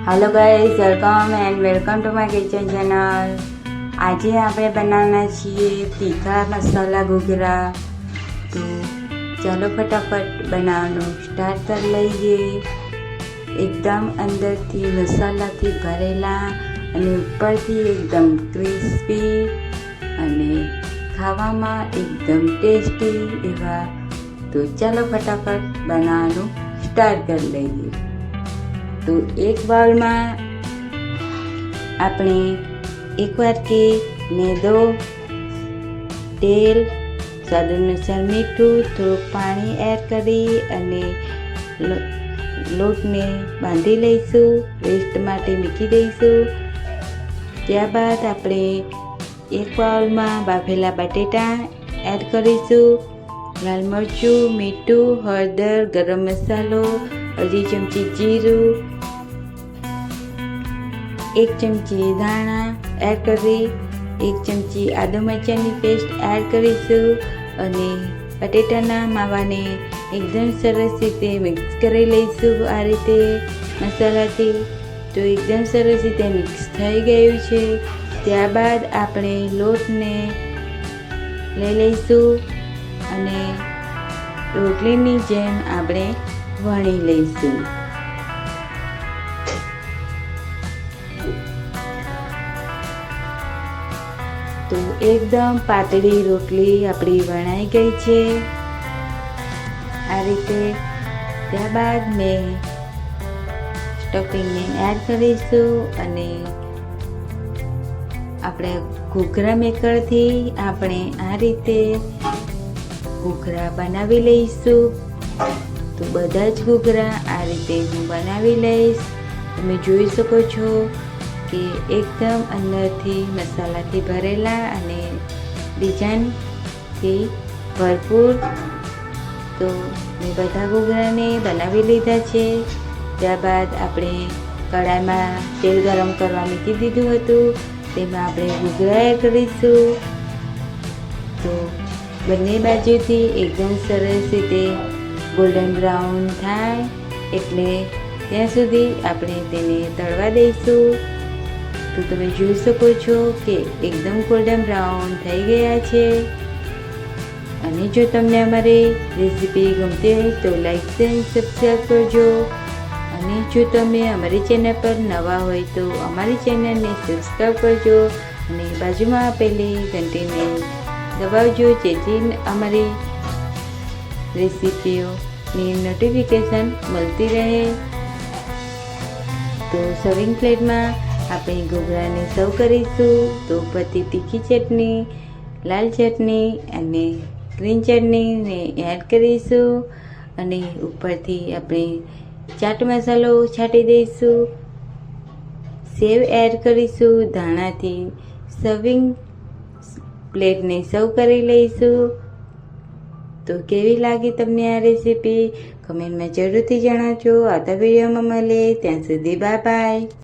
Hello guys, welcome and welcome to my kitchen channel. आज આપણે બનાવવાના છીએ તીખા મસાલા ઘૂઘરા। તો ચાલો ફટાફટ બનાવવાનું સ્ટાર્ટ કરી લઈએ। એકદમ અંદરથી મસાલાથી ભરેલા અને ઉપરથી એકદમ ક્રિસ્પી અને ખાવામાં એકદમ ટેસ્ટી એવા। તો ચાલો ફટાફટ બનાવવાનું સ્ટાર્ટ કરી લઈએ। तो एक बाउल में आपने एक वाटकी मैदो, तेल, स्वाद अनुसार मीठू, थोड़ा पानी एड करी अने लोट ने बांधी लईशू। रेस्ट माटे मूकी दईशू। त्यारबाद आपणे एक बाउल में बाफेला बटेटा एड करीशू। लाल मरचू, मीठू, हळदर, गरम मसालो, अढ़ी चमची जीरू, 1 चमची धाणा एड करी 1 चमची आदू मरचानी पेस्ट एड करीशू अने बटेटाना मावाने एकदम सरस रीते मिक्स करी लईशू। आ रीते मसालाथी तो एकदम सरस रीते मिक्स थई गयुं छे। त्यारबाद आपणे लोटने लई लईशू अने रोटलीनी जेम आपणे वणी लईशू। तो एकदम पातળી रोटली આપણી વણાઈ ગઈ છે આ રીતે। ત્યારબાદ મેં સ્ટફિંગને એડ કરીશું અને આપણે ઘૂઘરા મેકરથી આપણે આ રીતે ઘૂઘરા બનાવી લઈશું। તો બધા જ ઘૂઘરા આ રીતે હું બનાવી લઈશ। તમે જોઈ શકો છો કે એકદમ અંદરથી મસાલાથી ભરેલા અને ડિઝાઇનથી ભરપૂર। તો મેં બધા ઘૂઘરાને બનાવી લીધા છે। ત્યારબાદ આપણે કડાઈમાં તેલ ગરમ કરવા મૂકી દીધું હતું। તેમાં આપણે ઘૂઘરા એડ કરીશું। તો બંને બાજુથી એકદમ સરસ રીતે ગોલ્ડન બ્રાઉન થાય એટલે ત્યાં સુધી આપણે તેને તળવા દઈશું। तो તમે જોઈ શકો છો કે એકદમ ગોલ્ડન બ્રાઉન થઈ ગયા છે। અને જો તમને અમારી રેસીપી ગમતી હોય તો લાઈક શેર સબસ્ક્રાઈબ કરજો। અને જો તમે અમારી ચેનલ પર નવા હોય તો અમારી ચેનલને સબસ્ક્રાઈબ કરજો અને બાજુમાં આપેલી ઘંટીને દબાવજો જેથી અમારી રેસીપીઓની નોટિફિકેશન મળતી રહે। તો સર્વિંગ પ્લેટમાં આપણે ઘૂઘરાને સર્વ કરીશું। તો ઉપરથી તીખી ચટણી, લાલ ચટણી અને ગ્રીન ચટણીને એડ કરીશું અને ઉપરથી આપણે ચાટ મસાલો છાંટી દઈશું। સેવ એડ કરીશું। ધાણાથી સર્વિંગ પ્લેટને સર્વ કરી લઈશું। તો કેવી લાગી તમને આ રેસીપી કમેન્ટમાં જરૂરથી જણાવજો। આવતા વિડીયોમાં મળે ત્યાં સુધી બાય બાય।